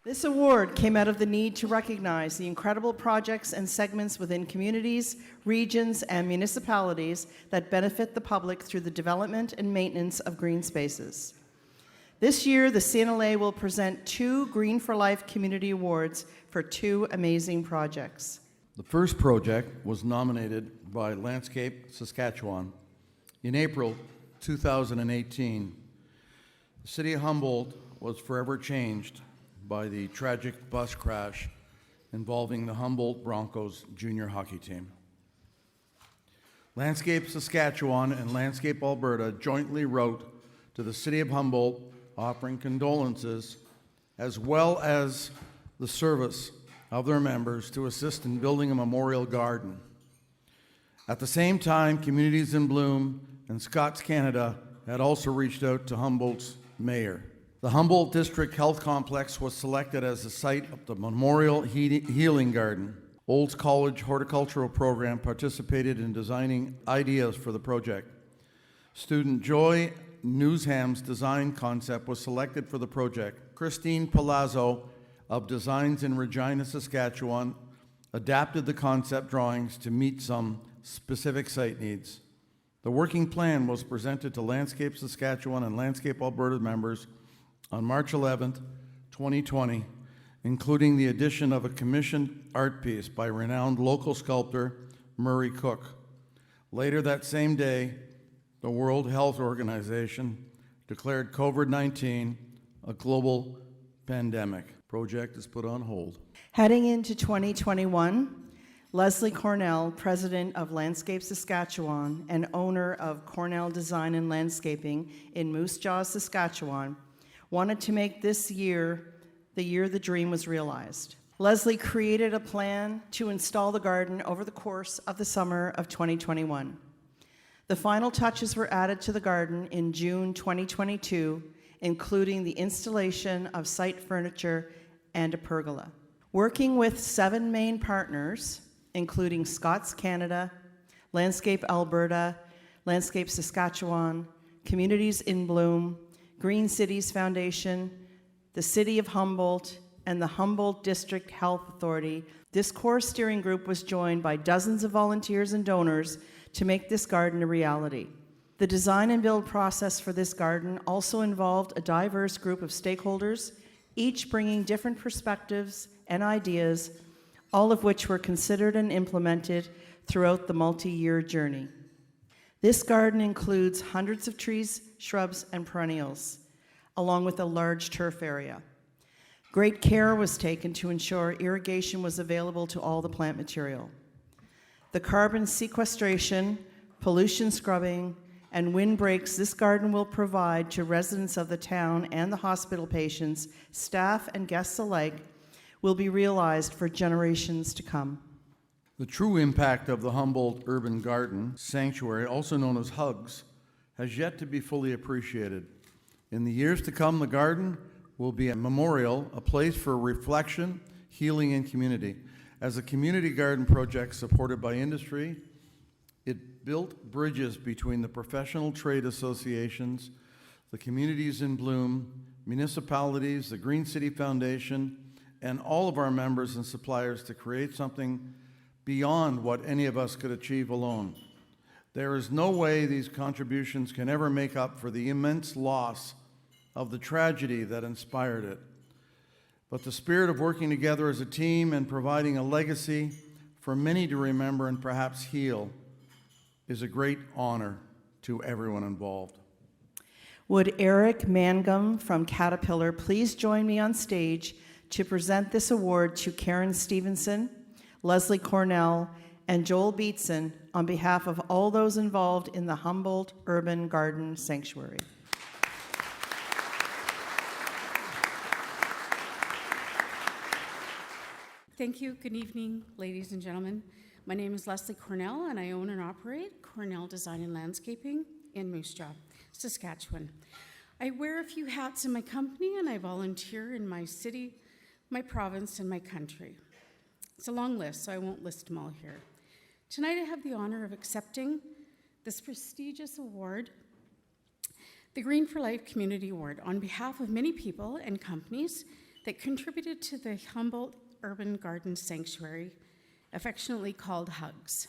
This award came out of the need to recognize the incredible projects and segments within communities, regions, and municipalities that benefit the public through the development and maintenance of green spaces. This year, the CNLA will present 2 Green for Life Community Awards for 2 amazing projects. The first project was nominated by Landscape Saskatchewan. In April 2018, the city of Humboldt was forever changed by the tragic bus crash involving the Humboldt Broncos junior hockey team. Landscape Saskatchewan and Landscape Alberta jointly wrote to the city of Humboldt offering condolences as well as the service of their members to assist in building a memorial garden. At the same time, Communities in Bloom and Scots Canada had also reached out to Humboldt's mayor. The Humboldt District Health Complex was selected as the site of the Memorial Healing Garden. Olds College Horticultural Program participated in designing ideas for the project. Student Joy Newsham's design concept was selected for the project. Christine Palazzo of Designs in Regina, Saskatchewan, adapted the concept drawings to meet some specific site needs. The working plan was presented to Landscape Saskatchewan and Landscape Alberta members on March 11th, 2020, including the addition of a commissioned art piece by renowned local sculptor Murray Cook. Later that same day, the World Health Organization declared COVID-19 a global pandemic. Project is put on hold. Heading into 2021, Leslie Cornell, president of Landscape Saskatchewan and owner of Cornell Design and Landscaping in Moose Jaw, Saskatchewan, wanted to make this year the year the dream was realized. Leslie created a plan to install the garden over the course of the summer of 2021. The final touches were added to the garden in June 2022, including the installation of site furniture and a pergola. Working with 7 main partners, including Scots Canada, Landscape Alberta, Landscape Saskatchewan, Communities in Bloom, Green Cities Foundation, the City of Humboldt, and the Humboldt District Health Authority, this core steering group was joined by dozens of volunteers and donors to make this garden a reality. The design and build process for this garden also involved a diverse group of stakeholders, each bringing different perspectives and ideas, all of which were considered and implemented throughout the multi-year journey. This garden includes hundreds of trees, shrubs, and perennials, along with a large turf area. Great care was taken to ensure irrigation was available to all the plant material. The carbon sequestration, pollution scrubbing, and windbreaks this garden will provide to residents of the town and the hospital patients, staff, and guests alike will be realized for generations to come. The true impact of the Humboldt Urban Garden Sanctuary, also known as HUGS, has yet to be fully appreciated. In the years to come, the garden will be a memorial, a place for reflection, healing, and community. As a community garden project supported by industry, it built bridges between the professional trade associations, the Communities in Bloom, municipalities, the Green City Foundation, and all of our members and suppliers to create something beyond what any of us could achieve alone. There is no way these contributions can ever make up for the immense loss of the tragedy that inspired it. But the spirit of working together as a team and providing a legacy for many to remember and perhaps heal is a great honor to everyone involved. Would Eric Mangum from Caterpillar please join me on stage to present this award to Karen Stevenson, Leslie Cornell, and Joel Beatson on behalf of all those involved in the Humboldt Urban Garden Sanctuary. Thank you. Good evening, ladies and gentlemen. My name is Leslie Cornell, and I own and operate Cornell Design and Landscaping in Moose Jaw, Saskatchewan. I wear a few hats in my company, and I volunteer in my city, my province, and my country. It's a long list, so I won't list them all here. Tonight I have the honor of accepting this prestigious award, the Green for Life Community Award, on behalf of many people and companies that contributed to the Humboldt Urban Garden Sanctuary, affectionately called HUGS.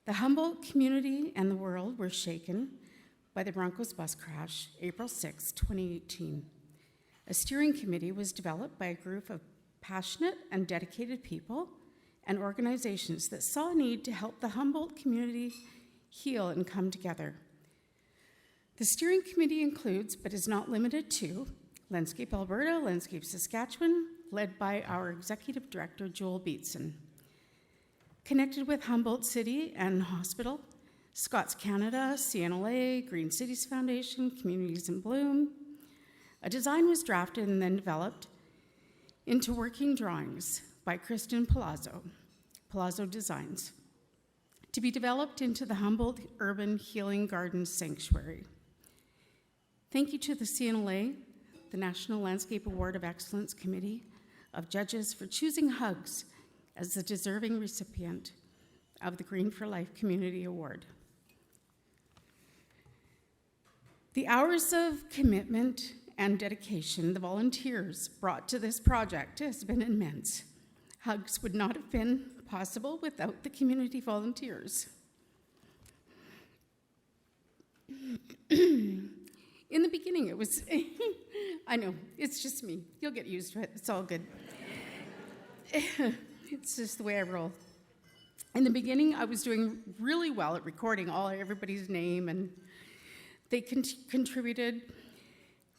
The Humboldt community and the world were shaken by the Broncos bus crash, April 6, 2018. A steering committee was developed by a group of passionate and dedicated people and organizations that saw a need to help the Humboldt community heal and come together. The steering committee includes, but is not limited to, Landscape Alberta, Landscape Saskatchewan, led by our Executive Director, Joel Beatson. Connected with Humboldt City and Hospital, Scots Canada, CNLA, Green Cities Foundation, Communities in Bloom. A design was drafted and then developed into working drawings by Kristen Palazzo Designs, to be developed into the Humboldt Urban Healing Garden Sanctuary. Thank you to the CNLA, the National Landscape Award of Excellence Committee of Judges, for choosing HUGS as the deserving recipient of the Green for Life Community Award. The hours of commitment and dedication the volunteers brought to this project has been immense. HUGS would not have been possible without the community volunteers. In the beginning, it was, I know, it's just me. You'll get used to it. It's all good. It's just the way I roll. In the beginning, I was doing really well at recording everybody's name, and they contributed,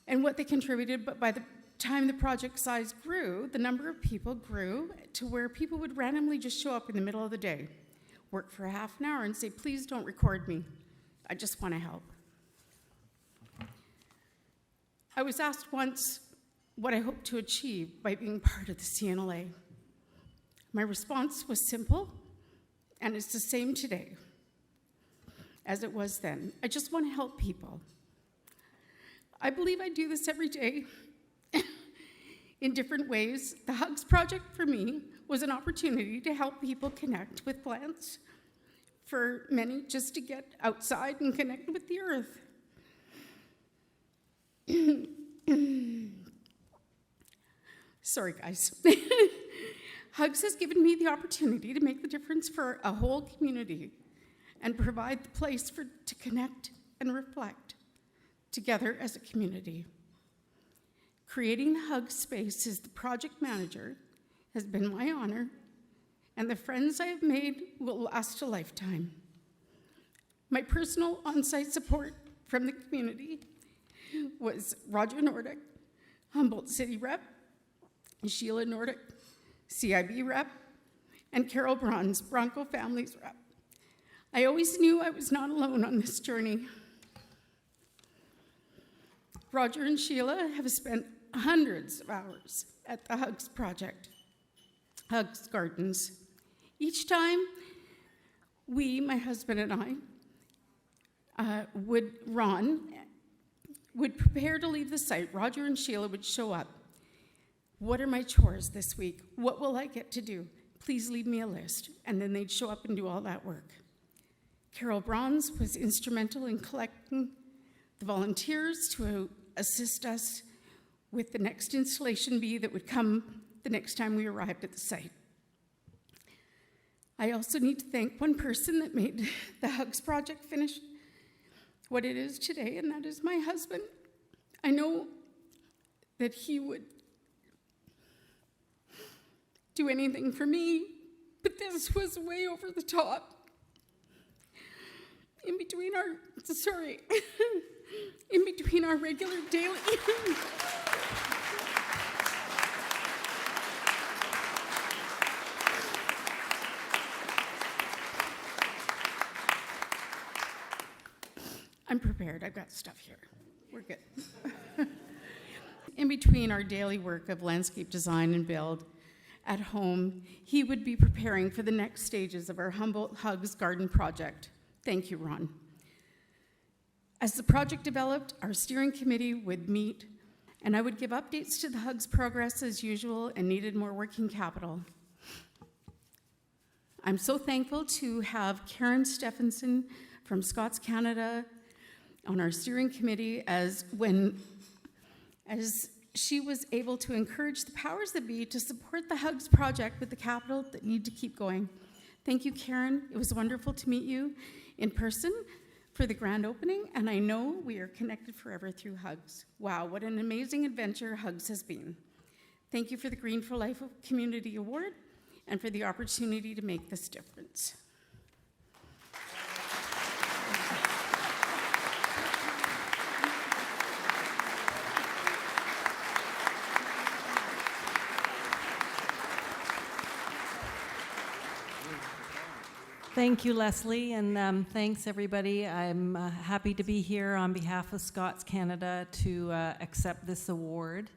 and what they contributed, but by the time the project size grew, the number of people grew to where people would randomly just show up in the middle of the day, work for a half an hour, and say, please don't record me. I just want to help. I was asked once what I hoped to achieve by being part of the CNLA. My response was simple, and it's the same today as it was then. I just want to help people. I believe I do this every day in different ways. The HUGS project for me was an opportunity to help people connect with plants, for many just to get outside and connect with the earth. Sorry, guys. HUGS has given me the opportunity to make the difference for a whole community and provide the place to connect and reflect together as a community. Creating the HUGS space as the project manager has been my honor, and the friends I have made will last a lifetime. My personal on-site support from the community was Roger Nordic, Humboldt City Rep, Sheila Nordic, CIB Rep, and Carol Braun's Bronco Families Rep. I always knew I was not alone on this journey. Roger and Sheila have spent hundreds of hours at the HUGS project, HUGS Gardens. Each time my husband and I, would prepare to leave the site, Roger and Sheila would show up. What are my chores this week? What will I get to do? Please leave me a list. And then they'd show up and do all that work. Carol Bronze was instrumental in collecting the volunteers to assist us with the next installation bee that would come the next time we arrived at the site. I also need to thank one person that made the HUGS project finish what it is today, and that is my husband. I know that he would do anything for me, but this was way over the top. In between our regular daily I'm prepared. I've got stuff here. We're good. In between our daily work of landscape design and build at home, he would be preparing for the next stages of our Humboldt HUGS Garden project. Thank you, Ron. As the project developed, our steering committee would meet, and I would give updates to the HUGS progress as usual and needed more working capital. I'm so thankful to have Karen Stephenson from Scots Canada on our steering committee, as she was able to encourage the powers that be to support the HUGS project with the capital that need to keep going. Thank you, Karen. It was wonderful to meet you in person for the grand opening, and I know we are connected forever through HUGS. Wow, what an amazing adventure HUGS has been. Thank you for the Green for Life Community Award and for the opportunity to make this difference. Thank you, Leslie, and thanks, everybody. I'm happy to be here on behalf of Scots Canada to accept this award.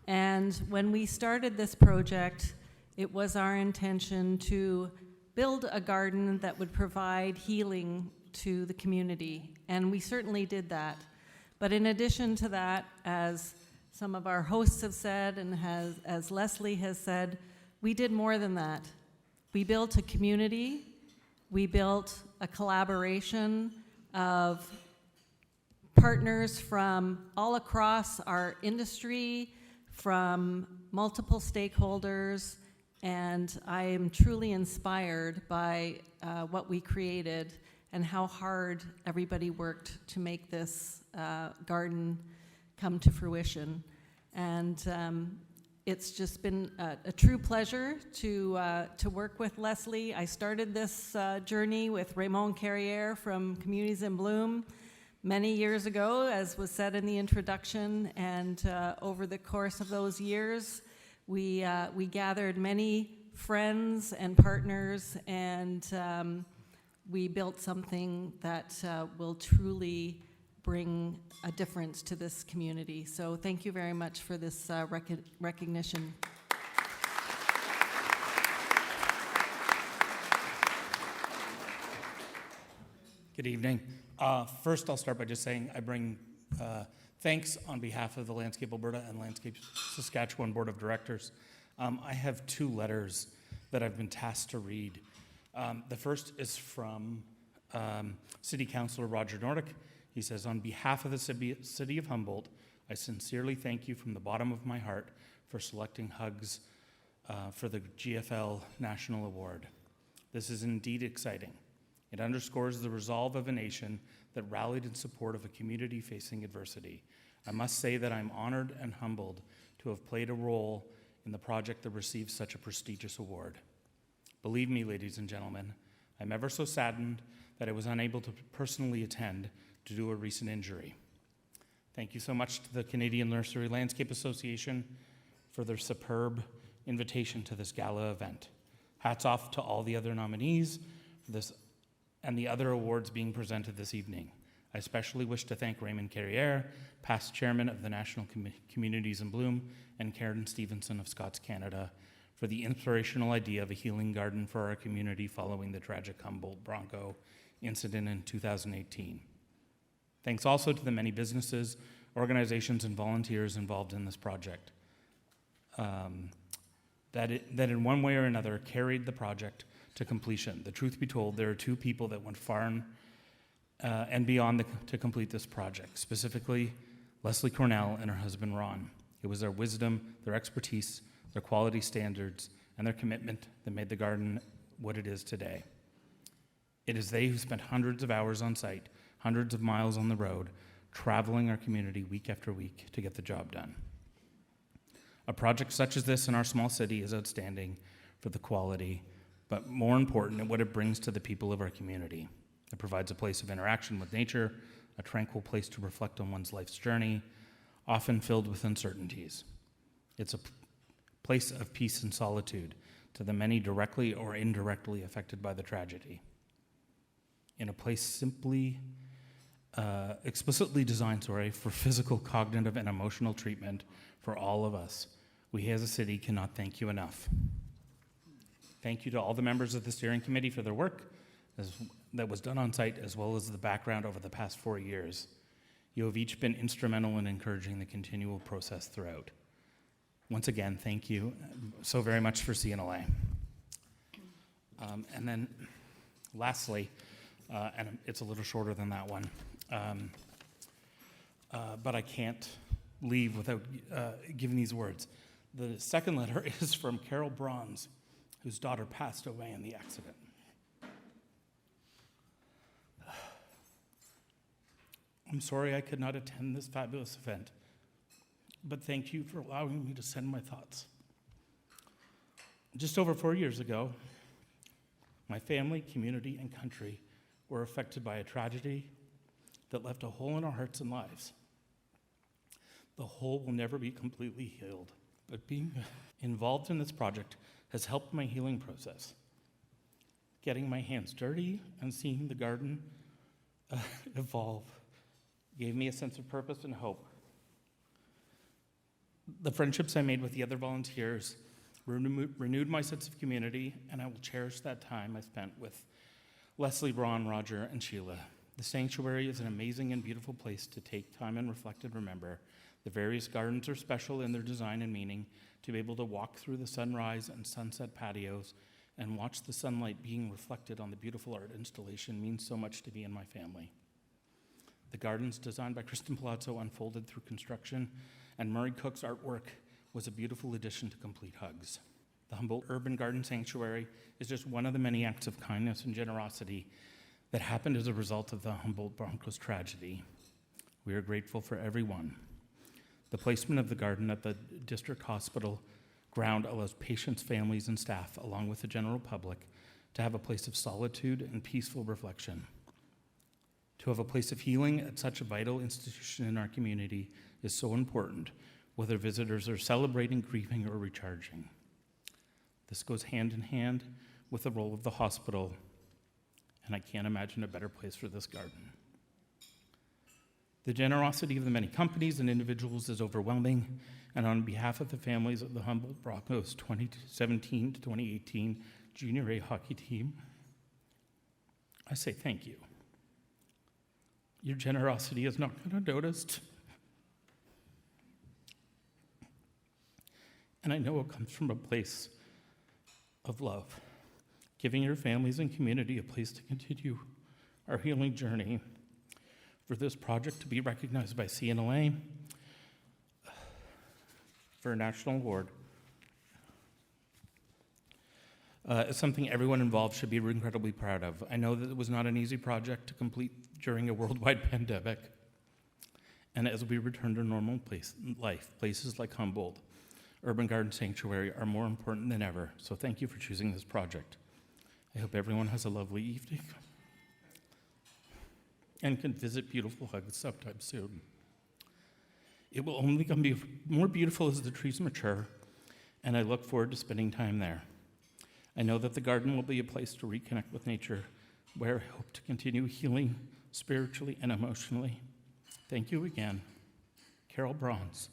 And when we started this project, it was our intention to build a garden that would provide healing to the community, and we certainly did that. But in addition to that, as some of our hosts have said, and as Leslie has said, we did more than that. We built a community. We built a collaboration of partners from all across our industry, from multiple stakeholders, and I am truly inspired by what we created and how hard everybody worked to make this garden come to fruition. And it's just been a true pleasure to work with Leslie. I started this journey with Raymond Carrière from Communities in Bloom many years ago, as was said in the introduction, and over the course of those years, we gathered many friends and partners, and we built something that will truly bring a difference to this community. So thank you very much for this recognition. Good evening. First, I'll start by just saying I bring thanks on behalf of the Landscape Alberta and Landscape Saskatchewan Board of Directors. I have 2 letters that I've been tasked to read. The first is from City Councillor Roger Nordick. He says, on behalf of the City of Humboldt, I sincerely thank you from the bottom of my heart for selecting HUGS for the GFL National Award. This is indeed exciting. It underscores the resolve of a nation that rallied in support of a community facing adversity. I must say that I'm honored and humbled to have played a role in the project that received such a prestigious award. Believe me, ladies and gentlemen, I'm ever so saddened that I was unable to personally attend due to a recent injury. Thank you so much to the Canadian Nursery Landscape Association for their superb invitation to this gala event. Hats off to all the other nominees for this and the other awards being presented this evening. I especially wish to thank Raymond Carrière, past chairman of the National Communities in Bloom, and Karen Stevenson of Scots Canada for the inspirational idea of a healing garden for our community following the tragic Humboldt Bronco incident in 2018. Thanks also to the many businesses, organizations, and volunteers involved in this project that in one way or another carried the project to completion. The truth be told, there are 2 people that went far and beyond to complete this project, specifically Leslie Cornell and her husband Ron. It was their wisdom, their expertise, their quality standards, and their commitment that made the garden what it is today. It is they who spent hundreds of hours on site, hundreds of miles on the road, traveling our community week after week to get the job done. A project such as this in our small city is outstanding for the quality, but more important, what it brings to the people of our community. It provides a place of interaction with nature, a tranquil place to reflect on one's life's journey, often filled with uncertainties. It's a place of peace and solitude to the many directly or indirectly affected by the tragedy. In a place explicitly designed for physical, cognitive, and emotional treatment for all of us. We as a city cannot thank you enough. Thank you to all the members of the steering committee for their work that was done on site, as well as the background over the past 4 years. You have each been instrumental in encouraging the continual process throughout. Once again, thank you so very much for CNLA. And then lastly, and it's a little shorter than that one, but I can't leave without giving these words. The second letter is from Carol Bronze, whose daughter passed away in the accident. I'm sorry I could not attend this fabulous event, but thank you for allowing me to send my thoughts. Just over 4 years ago, my family, community, and country were affected by a tragedy that left a hole in our hearts and lives. The hole will never be completely healed, but being involved in this project has helped my healing process. Getting my hands dirty and seeing the garden evolve gave me a sense of purpose and hope. The friendships I made with the other volunteers renewed my sense of community, and I will cherish that time I spent with Leslie, Ron, Roger, and Sheila. The sanctuary is an amazing and beautiful place to take time and reflect and remember. The various gardens are special in their design and meaning. To be able to walk through the sunrise and sunset patios and watch the sunlight being reflected on the beautiful art installation means so much to me and my family. The gardens designed by Kristen Palazzo unfolded through construction, and Murray Cook's artwork was a beautiful addition to complete HUGS. The Humboldt Urban Garden Sanctuary is just one of the many acts of kindness and generosity that happened as a result of the Humboldt Broncos tragedy. We are grateful for everyone. The placement of the garden at the district hospital ground allows patients, families, and staff, along with the general public, to have a place of solitude and peaceful reflection. To have a place of healing at such a vital institution in our community is so important, whether visitors are celebrating, grieving, or recharging. This goes hand in hand with the role of the hospital, and I can't imagine a better place for this garden. The generosity of the many companies and individuals is overwhelming, and on behalf of the families of the Humboldt Broncos 2017 to 2018 Junior A hockey team, I say thank you. Your generosity is not going unnoticed, and I know it comes from a place of love, giving your families and community a place to continue our healing journey. For this project to be recognized by CNLA for a national award is something everyone involved should be incredibly proud of. I know that it was not an easy project to complete during a worldwide pandemic, and as we return to normal life, places like Humboldt Urban Garden Sanctuary are more important than ever, so thank you for choosing this project. I hope everyone has a lovely evening and can visit beautiful HUGS sometime soon. It will only become more beautiful as the trees mature, and I look forward to spending time there. I know that the garden will be a place to reconnect with nature, where I hope to continue healing spiritually and emotionally. Thank you again. Carol Bronze.